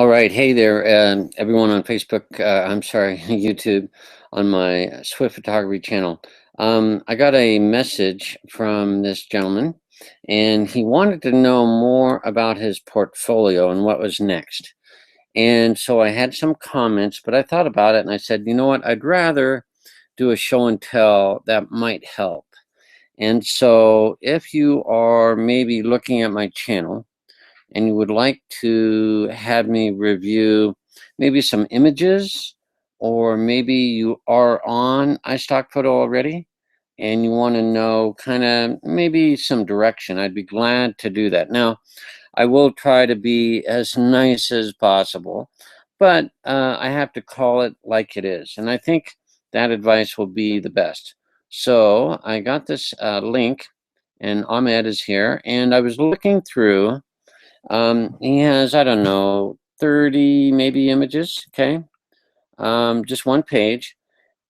All right. Hey there, everyone on Facebook. I'm sorry, YouTube, on my Swift Photography channel. I got a message from this gentleman, and he wanted to know more about his portfolio and what was next. And so I had some comments, but I thought about it and I said, you know what? I'd rather do a show and tell that might help. And so if you are maybe looking at my channel, and you would like to have me review maybe some images, or maybe you are on iStockPhoto already and you want to know kind of maybe some direction, I'd be glad to do that. Now, I will try to be as nice as possible, but I have to call it like it is. And I think that advice will be the best. So I got this link, and Ahmed is here, and I was looking through. He has, I don't know, 30 maybe images, okay? Just one page.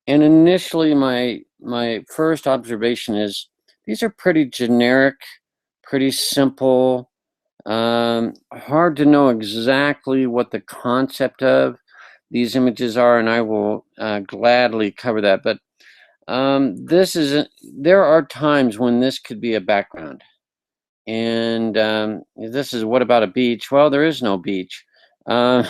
And initially my first observation is these are pretty generic, pretty simple, hard to know exactly what the concept of these images are, and I will gladly cover that. But there are times when this could be a background. And this is, what about a beach? Well, there is no beach. Uh,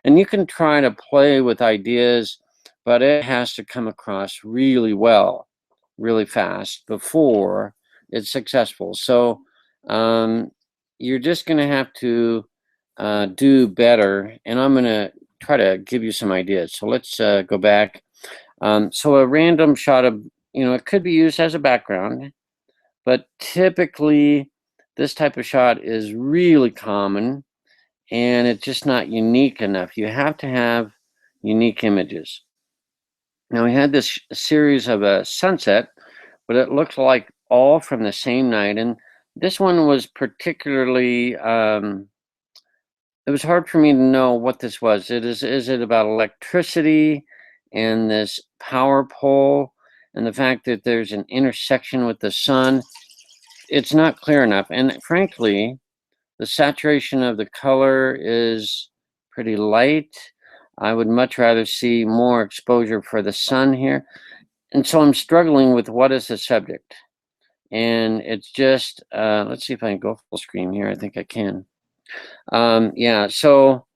and you can try to play with ideas, but it has to come across really well, really fast before it's successful. So um, you're just going to have to do better. And I'm going to try to give you some ideas. So let's go back. So a random shot of, it could be used as a background, but typically this type of shot is really common and it's just not unique enough. You have to have unique images. Now we had this series of a sunset, but it looked like all from the same night. And this one was particularly, it was hard for me to know what this was. Is it about electricity and this power pole and the fact that there's an intersection with the sun? It's not clear enough. And frankly, the saturation of the color is pretty light. I would much rather see more exposure for the sun here. And so I'm struggling with what is the subject. And it's just, let's see if I can go full screen here. I think I can. Yeah, so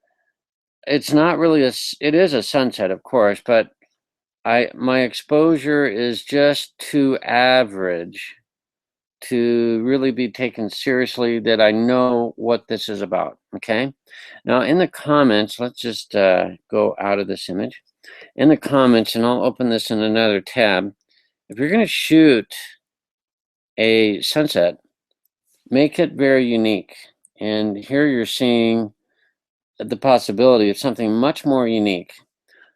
it's not really it is a sunset, of course, but my exposure is just too average to really be taken seriously, that I know what this is about, okay? Now in the comments, let's just go out of this image. In the comments, and I'll open this in another tab, if you're gonna shoot a sunset, make it very unique. And here you're seeing the possibility of something much more unique.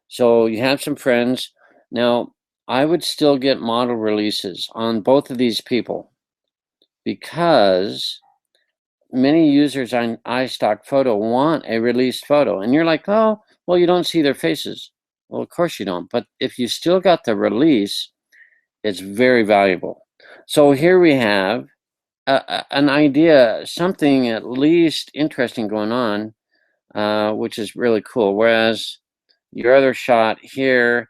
So you have some friends. Now, I would still get model releases on both of these people, because many users on iStockPhoto want a released photo. And you're like, oh, well, you don't see their faces. Well, of course you don't. But if you still got the release, it's very valuable. So here we have an idea, something at least interesting going on, which is really cool. Whereas your other shot here,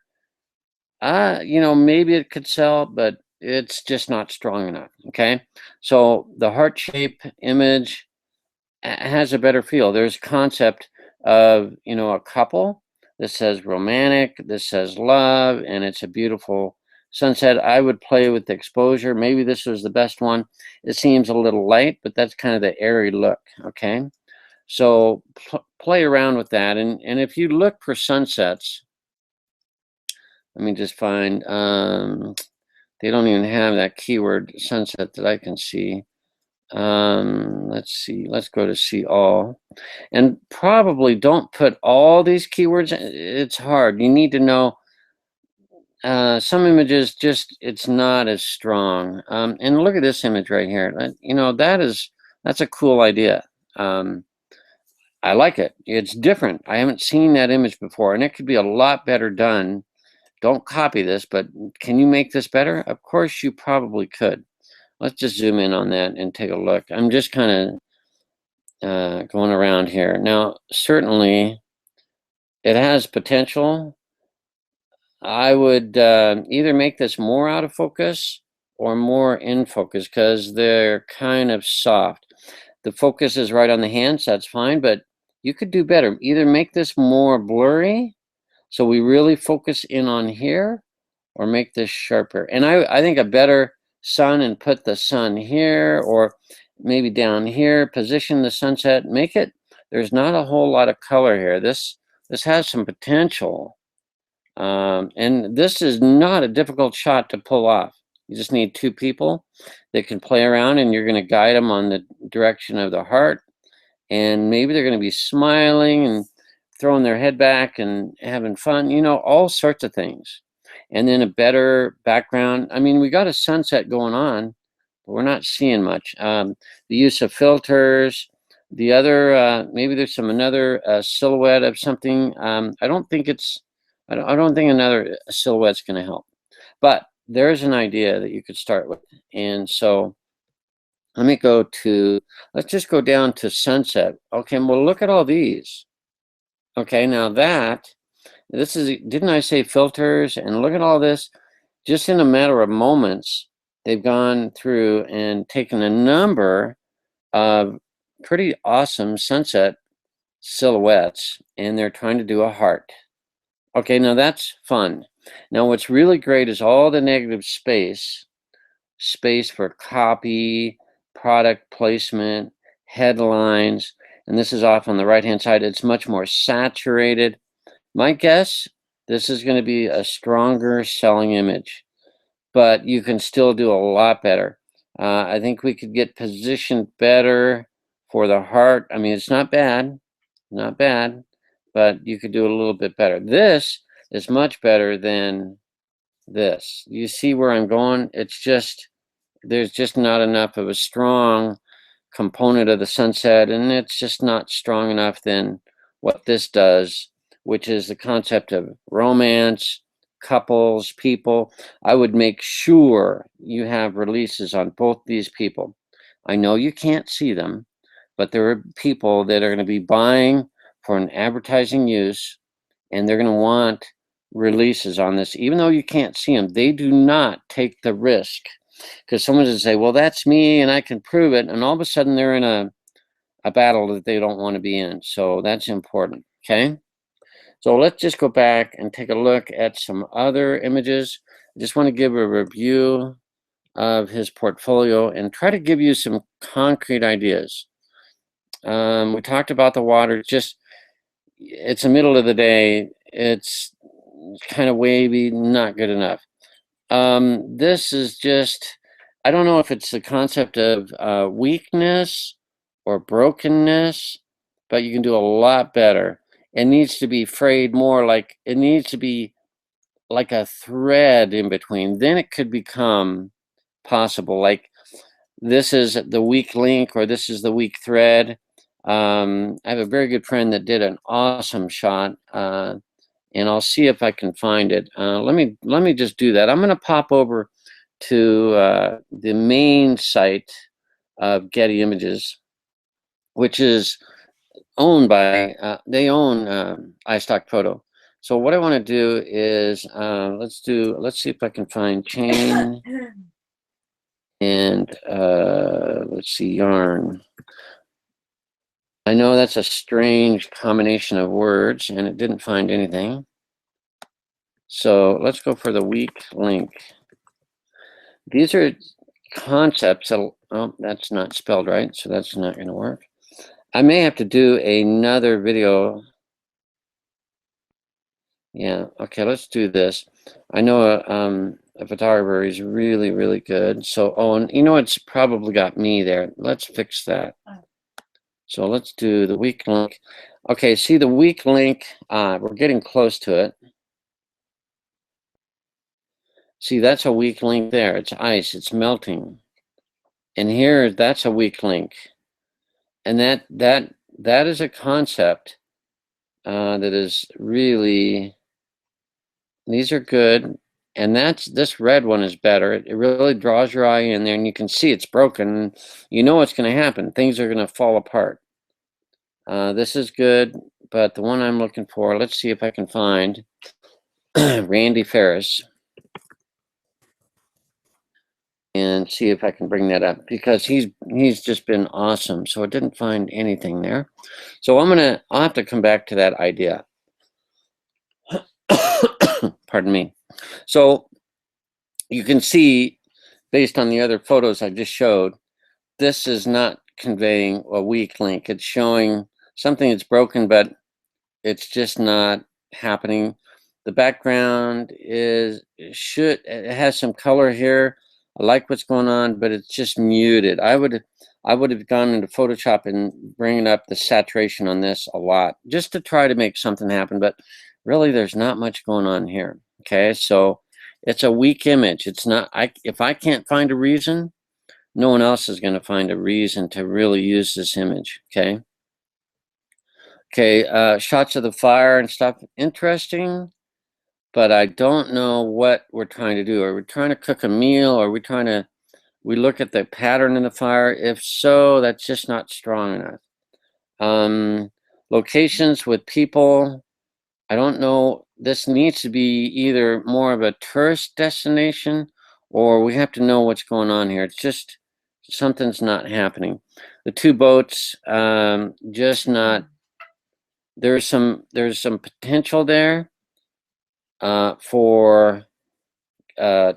maybe it could sell, but it's just not strong enough, okay? So the heart shape image has a better feel. There's concept of, a couple. This says romantic, this says love, and it's a beautiful sunset. I would play with the exposure. Maybe this was the best one. It seems a little light, but that's kind of the airy look, okay? So play around with that. And if you look for sunsets, let me just find, they don't even have that keyword sunset that I can see. Let's see, let's go to see all. And probably don't put all these keywords. It's hard. You need to know some images, just it's not as strong. And look at this image right here. That's a cool idea. I like it. It's different. I haven't seen that image before, and it could be a lot better done. Don't copy this, but can you make this better? Of course you probably could. Let's just zoom in on that and take a look. I'm just kind of going around here. Now, certainly it has potential. I would either make this more out of focus or more in focus because they're kind of soft. The focus is right on the hands, that's fine, but you could do better. Either make this more blurry so we really focus in on here, or make this sharper. And I think a better sun, and put the sun here or maybe down here, position the sunset, make it, there's not a whole lot of color here. This has some potential. And this is not a difficult shot to pull off. You just need two people that can play around, and you're going to guide them on the direction of the heart. And maybe they're going to be smiling and throwing their head back and having fun, you know, all sorts of things. And then a better background. I mean, we got a sunset going on, but we're not seeing much. The use of filters, the other, maybe there's another silhouette of something. I don't think another silhouette's going to help, but there's an idea that you could start with. And so let's just go down to sunset. Okay, well, look at all these. Okay, now didn't I say filters? And look at all this. Just in a matter of moments, they've gone through and taken a number of pretty awesome sunset silhouettes, and they're trying to do a heart. Okay, now that's fun. Now what's really great is all the negative space for copy, product placement, headlines, and this is off on the right-hand side. It's much more saturated. My guess, this is going to be a stronger selling image, but you can still do a lot better. I think we could get positioned better for the heart. I mean, it's not bad, but you could do a little bit better. This is much better than this. You see where I'm going? It's just, there's just not enough of a strong component of the sunset, and it's just not strong enough than what this does, which is the concept of romance, couples, people. I would make sure you have releases on both these people. I know you can't see them, but there are people that are going to be buying for an advertising use, and they're going to want releases on this. Even though you can't see them, they do not take the risk, because someone's going to say, well, that's me and I can prove it, and all of a sudden they're in a battle that they don't want to be in. So that's important. Okay, so let's just go back and take a look at some other images. I just want to give a review of his portfolio and try to give you some concrete ideas. We talked about the water. It's the middle of the day. It's kind of wavy, not good enough. This is just, I don't know if it's the concept of weakness or brokenness, but you can do a lot better. It needs to be frayed more, like it needs to be like a thread in between. Then it could become possible. Like this is the weak link, or this is the weak thread. I have a very good friend that did an awesome shot, and I'll see if I can find it. Let me just do that. I'm going to pop over to the main site of Getty Images, which is owned by they own iStockPhoto. So what I want to do is let's see if I can find chain and let's see, yarn. I know that's a strange combination of words, and it didn't find anything. So let's go for the weak link. These are concepts that, oh, that's not spelled right, so that's not going to work. I may have to do another video. Yeah, okay, let's do this. I know a photographer is really, really good. So, oh, and you know, it's probably got me there. Let's fix that. So let's do the weak link. Okay, see the weak link, we're getting close to it. See, that's a weak link there. It's ice, it's melting. And here, that's a weak link. And that is a concept that is really, these are good. And this red one is better. It really draws your eye in there, and you can see it's broken. You know what's going to happen. Things are going to fall apart. This is good, but the one I'm looking for, let's see if I can find Randy Ferris and see if I can bring that up because he's just been awesome. So I didn't find anything there. So I'll have to come back to that idea. Pardon me. So you can see based on the other photos I just showed, this is not conveying a weak link. It's showing something that's broken, but it's just not happening. The background it has some color here. I like what's going on, but it's just muted. I would have gone into Photoshop and bringing up the saturation on this a lot just to try to make something happen, but really there's not much going on here. Okay, so it's a weak image. It's not, if I can't find a reason, no one else is going to find a reason to really use this image. Okay. Okay, shots of the fire and stuff, interesting, but I don't know what we're trying to do. Are we trying to cook a meal? Are we trying to, we look at the pattern in the fire? If so, that's just not strong enough. Locations with people, I don't know. This needs to be either more of a tourist destination or we have to know what's going on here. It's just, something's not happening. The two boats, just not, there's some potential there for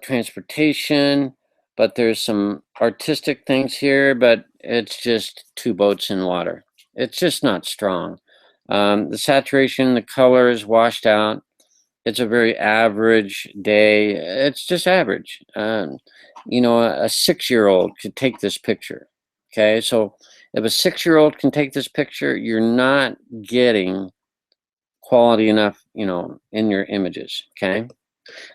transportation, but there's some artistic things here, but it's just two boats in water. It's just not strong. The saturation, the color is washed out. It's a very average day. It's just average. You know, a 6-year-old could take this picture. Okay, so if a 6-year-old can take this picture, you're not getting quality enough, you know, in your images. Okay, and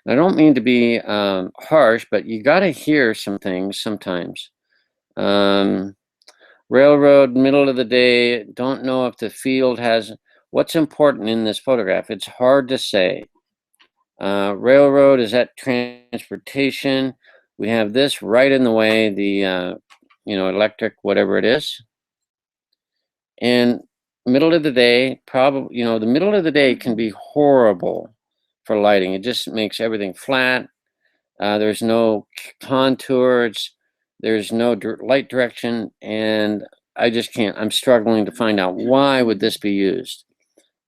I don't mean to be harsh, but you got to hear some things sometimes. Railroad, middle of the day. Don't know if the field has what's important in this photograph. It's hard to say. Railroad, is that transportation? We have this right in the way, the you know, electric, whatever it is. And middle of the day, probably, you know, the middle of the day can be horrible for lighting. It just makes everything flat. There's no contours. There's no light direction, and I just can't. I'm struggling to find out why would this be used.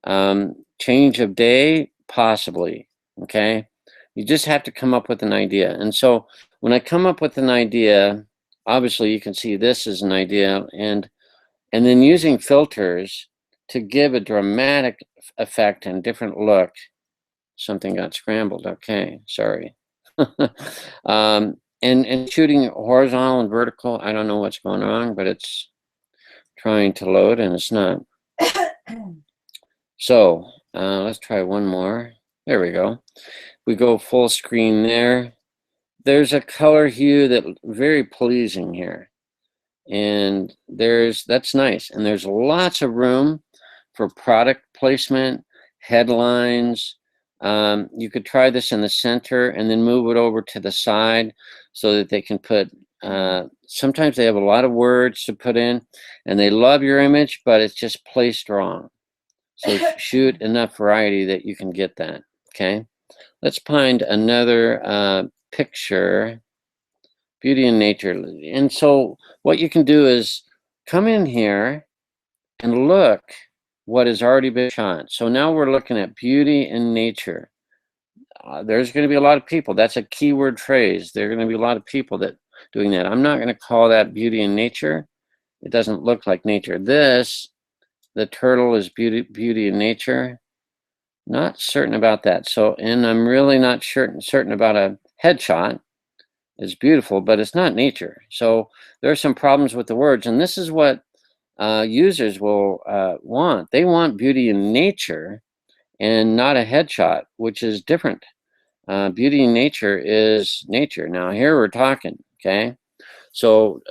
Change of day, possibly. Okay, you just have to come up with an idea. And so when I come up with an idea, obviously you can see this is an idea, and then using filters to give a dramatic effect and different look. Something got scrambled. Okay, sorry. And shooting horizontal and vertical, I don't know what's going on, but it's trying to load and it's not. So let's try one more. There we go. We go full screen there. There's a color hue that very pleasing here. And that's nice. And there's lots of room for product placement, headlines. You could try this in the center and then move it over to the side so that they can put, sometimes they have a lot of words to put in and they love your image, but it's just placed wrong. So shoot enough variety that you can get that, okay? Let's find another picture, beauty in nature. And so what you can do is come in here and look what has already been shot. So now we're looking at beauty in nature. There's going to be a lot of people. That's a keyword phrase. There are going to be a lot of people that doing that. I'm not going to call that beauty in nature. It doesn't look like nature. This, the turtle is beauty in nature. Not certain about that. So, and I'm really not certain about a headshot. It's beautiful, but it's not nature. So there are some problems with the words, and this is what users will want. They want beauty in nature and not a headshot, which is different. Beauty in nature is nature. Now here we're talking, okay? So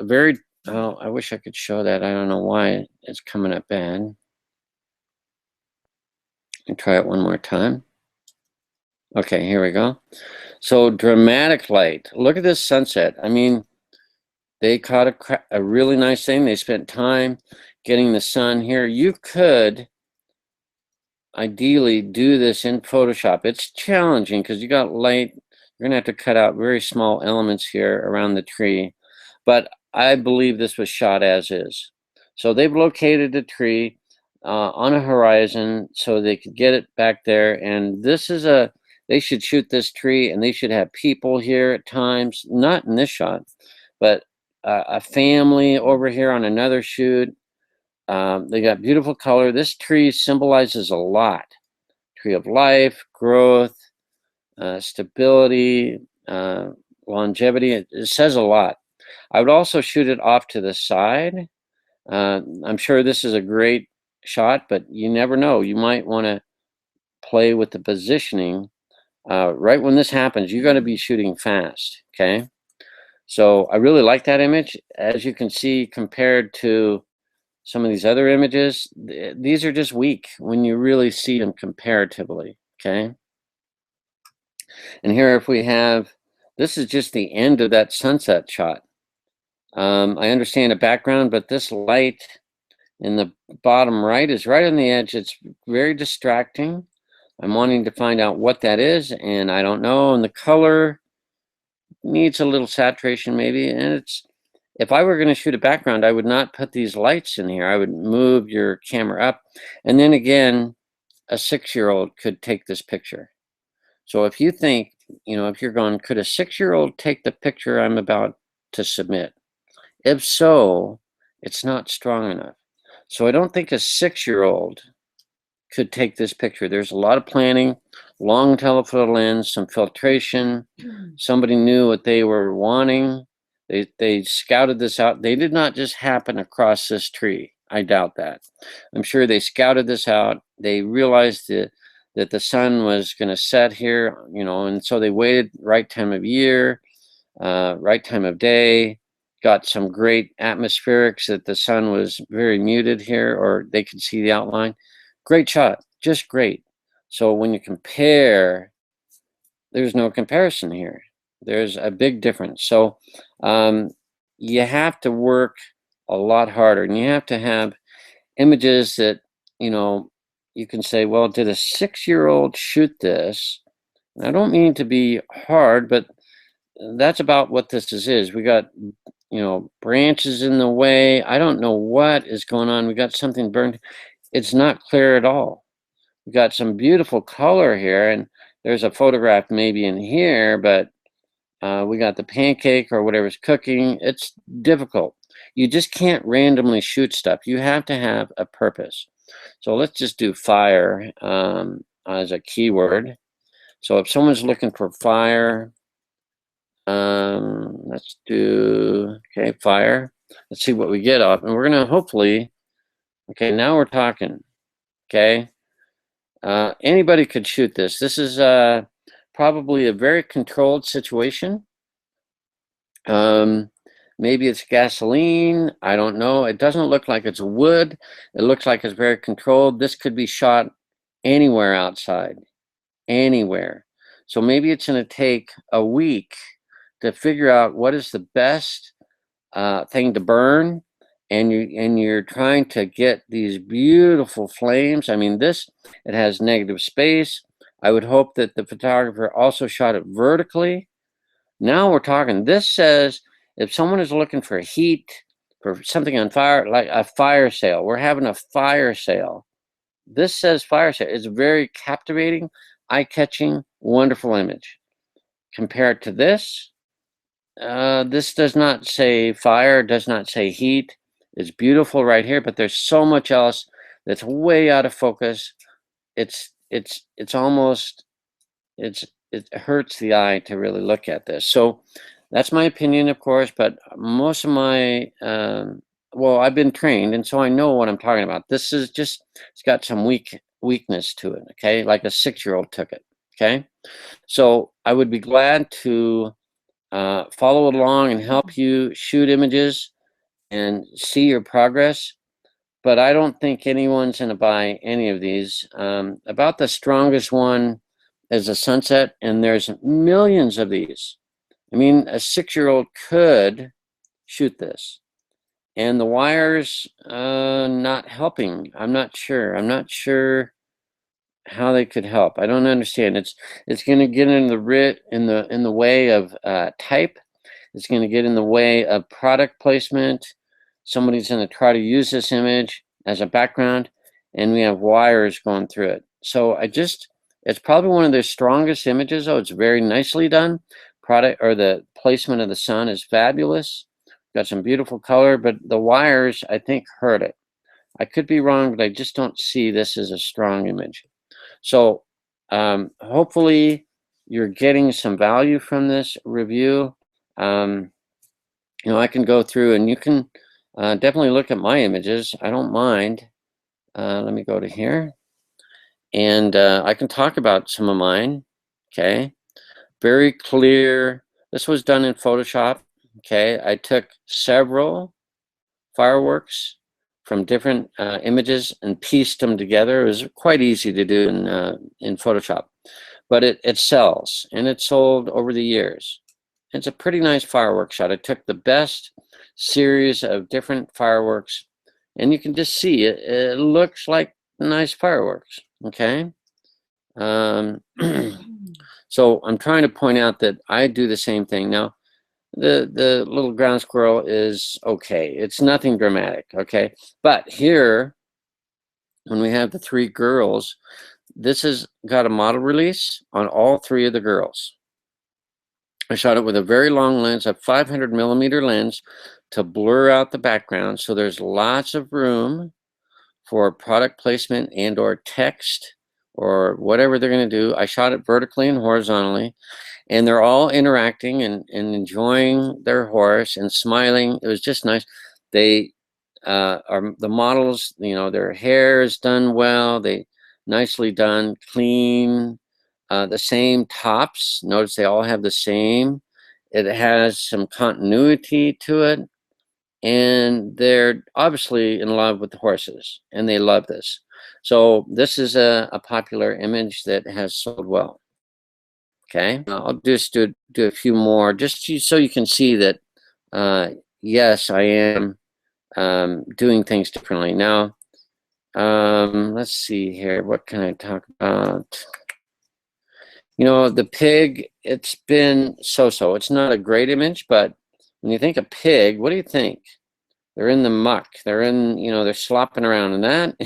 I wish I could show that. I don't know why it's coming up bad. And try it one more time. Okay, here we go. So dramatic light. Look at this sunset. I mean, they caught a really nice thing. They spent time. getting the sun here. You could ideally do this in Photoshop. It's challenging because you got light. You're gonna have to cut out very small elements here around the tree, but I believe this was shot as is. So they've located a tree on a horizon so they could get it back there. And this is they should shoot this tree, and they should have people here at times, not in this shot, but a family over here on another shoot. They got beautiful color. This tree symbolizes a lot. Tree of life, growth, stability, longevity. It says a lot. I would also shoot it off to the side. I'm sure this is a great shot, but you never know. You might want to play with the positioning. Right when this happens, you're going to be shooting fast, okay? So I really like that image. As you can see, compared to some of these other images, these are just weak when you really see them comparatively, okay? And here, if we have, this is just the end of that sunset shot. I understand the background, but this light in the bottom right is right on the edge. It's very distracting. I'm wanting to find out what that is, and I don't know. And the color needs a little saturation maybe. And it's, if I were going to shoot a background, I would not put these lights in here. I would move your camera up. And then again, a 6-year-old could take this picture. So if you think, you know, if you're going, could a 6-year-old take the picture I'm about to submit? If so, it's not strong enough. So I don't think a 6-year-old could take this picture. There's a lot of planning, long telephoto lens, some filtration. Somebody knew what they were wanting. They scouted this out. They did not just happen across this tree. I doubt that. I'm sure they scouted this out. They realized that the sun was going to set here, you know, and so they waited right time of year, right time of day. Got some great atmospherics that the sun was very muted here, or they could see the outline. Great shot, just great. So when you compare, there's no comparison here. There's a big difference. So you have to work a lot harder, and you have to have images that, you know, you can say, well, did a 6-year-old shoot this? And I don't mean to be hard, but that's about what this is. We got, you know, branches in the way. I don't know what is going on. We got something burned. It's not clear at all. We got some beautiful color here, and there's a photograph maybe in here, but we got the pancake or whatever's cooking. It's difficult. You just can't randomly shoot stuff. You have to have a purpose. So let's just do fire as a keyword. So if someone's looking for fire, let's do, okay, fire. Let's see what we get off. And we're going to hopefully, okay, now we're talking, okay? Anybody could shoot this. This is probably a very controlled situation. Maybe it's gasoline. I don't know. It doesn't look like it's wood. It looks like it's very controlled. This could be shot anywhere outside, anywhere. So maybe it's going to take a week to figure out what is the best thing to burn, and you're trying to get these beautiful flames. I mean, this, it has negative space. I would hope that the photographer also shot it vertically. Now we're talking. This says if someone is looking for heat, for something on fire, like a fire sale, we're having a fire sale. This says fire sale. It's very captivating, eye-catching, wonderful image. Compared to this, this does not say fire, does not say heat. It's beautiful right here, but there's so much else that's way out of focus. It's almost, it hurts the eye to really look at this. So that's my opinion, of course, but most of my, well, I've been trained, and so I know what I'm talking about. This is just, it's got some weakness to it, okay? Like a 6-year-old took it, okay? So I would be glad to follow along and help you shoot images and see your progress. But I don't think anyone's going to buy any of these. About the strongest one is a sunset, and there's millions of these. I mean, a 6-year-old could shoot this. and the wires not helping. I'm not sure. I'm not sure how they could help. I don't understand. It's going to get in the way of type. It's going to get in the way of product placement. Somebody's going to try to use this image as a background, and we have wires going through it. So it's probably one of their strongest images. Oh, it's very nicely done. The placement of the sun is fabulous. Got some beautiful color, but the wires, I think, hurt it. I could be wrong, but I just don't see this as a strong image. So hopefully you're getting some value from this review. I can go through and you can definitely look at my images. I don't mind. Let me go to here. And I can talk about some of mine. Okay. Very clear. This was done in Photoshop. Okay. I took several fireworks from different images and pieced them together. It was quite easy to do in Photoshop, but it sells, and it sold over the years. It's a pretty nice fireworks shot. I took the best series of different fireworks, and you can just see it. It looks like nice fireworks. Okay. So I'm trying to point out that I do the same thing. Now, the little ground squirrel is okay. It's nothing dramatic, okay? But here, when we have the three girls, this has got a model release on all three of the girls. I shot it with a very long lens, a 500mm lens, to blur out the background. So there's lots of room for product placement and or text or whatever they're going to do. I shot it vertically and horizontally, and they're all interacting and enjoying their horse and smiling. It was just nice. They are the models, their hair is done well. They nicely done, clean. The same tops. Notice they all have the same. It has some continuity to it. And they're obviously in love with the horses, and they love this. So this is a popular image that has sold well. Okay, I'll just do a few more, just so you can see that, yes, I am doing things differently. Now, let's see here. What can I talk about? The pig, it's been so-so. It's not a great image, but when you think of pig, what do you think? They're in the muck. They're slopping around, and that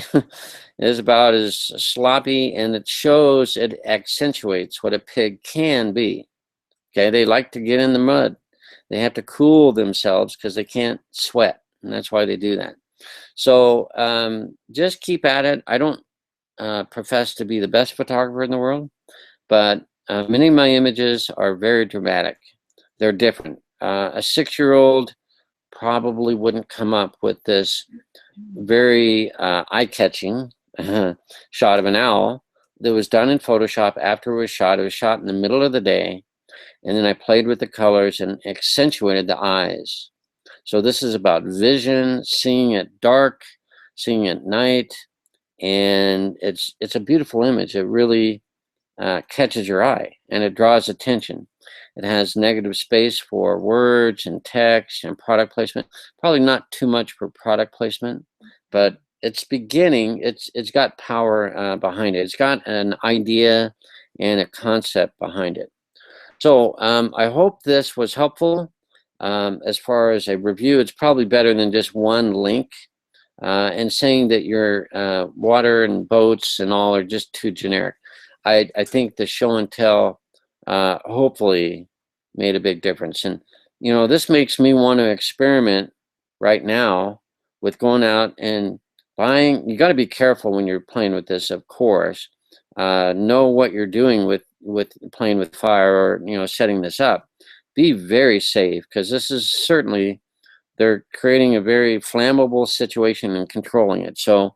is about as sloppy, and it accentuates what a pig can be. Okay, they like to get in the mud. They have to cool themselves because they can't sweat, and that's why they do that. So just keep at it. I don't profess to be the best photographer in the world, but many of my images are very dramatic. They're different. A 6-year-old probably wouldn't come up with this very eye-catching shot of an owl that was done in Photoshop after it was shot. It was shot in the middle of the day, and then I played with the colors and accentuated the eyes. So this is about vision, seeing it dark, seeing at night, and it's a beautiful image. It really catches your eye, and it draws attention. It has negative space for words and text and product placement. Probably not too much for product placement, but it's beginning. It's got power behind it. It's got an idea and a concept behind it. So I hope this was helpful. As far as a review, it's probably better than just one link and saying that your water and boats and all are just too generic. I think the show and tell hopefully made a big difference. And, this makes me want to experiment right now with going out and buying. You got to be careful when you're playing with this, of course. Know what you're doing with playing with fire or, setting this up. Be very safe, because this is certainly, they're creating a very flammable situation and controlling it. So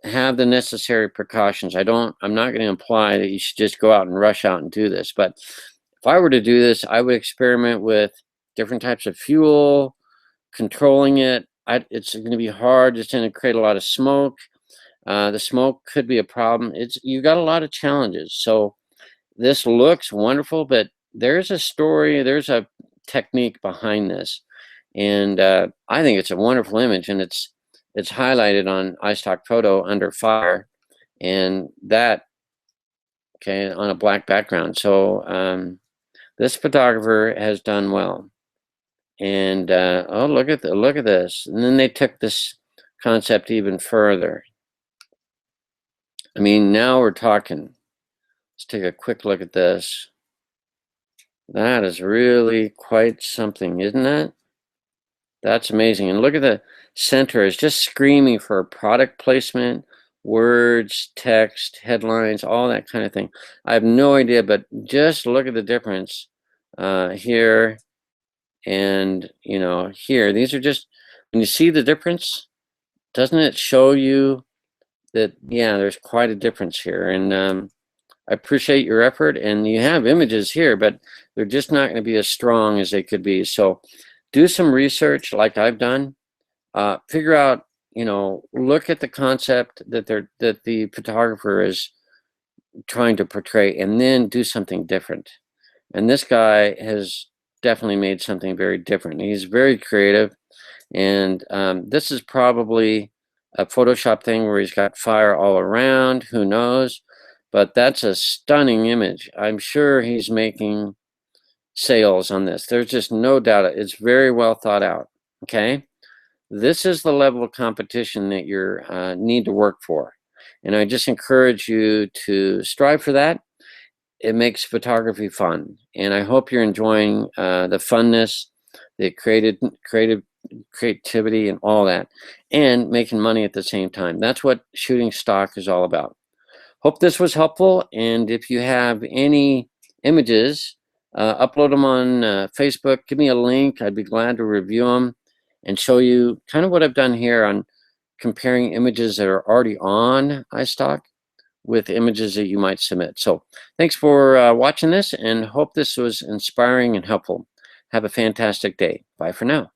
have the necessary precautions. I'm not going to imply that you should just go out and rush out and do this, but if I were to do this, I would experiment with different types of fuel, controlling it. It's going to be hard. It's going to create a lot of smoke. The smoke could be a problem. You got a lot of challenges. So this looks wonderful, but there's a story, there's a technique behind this. And I think it's a wonderful image, and it's highlighted on iStockPhoto under fire, and that, okay, on a black background. So this photographer has done well. And oh, look at this. And then they took this concept even further. I mean, now we're talking. Let's take a quick look at this. That is really quite something, isn't it? That's amazing. And look at the center, it's just screaming for product placement, words, text, headlines, all that kind of thing. I have no idea, but just look at the difference here and, you know, here. These are just, when you see the difference, doesn't it show you that, yeah, there's quite a difference here. And I appreciate your effort, and you have images here, but they're just not going to be as strong as they could be. So do some research like I've done. Figure out, you know, look at the concept that the photographer is trying to portray, and then do something different. And this guy has definitely made something very different. He's very creative, and this is probably a Photoshop thing where he's got fire all around. Who knows? But that's a stunning image. I'm sure he's making sales on this. There's just no doubt. It's very well thought out. Okay, this is the level of competition that you need to work for, and I just encourage you to strive for that. It makes photography fun, and I hope you're enjoying the funness, the creativity, and all that, and making money at the same time. That's what shooting stock is all about. Hope this was helpful, and if you have any images, upload them on Facebook. Give me a link. I'd be glad to review them and show you kind of what I've done here on comparing images that are already on iStock with images that you might submit. So thanks for watching this, and hope this was inspiring and helpful. Have a fantastic day. Bye for now.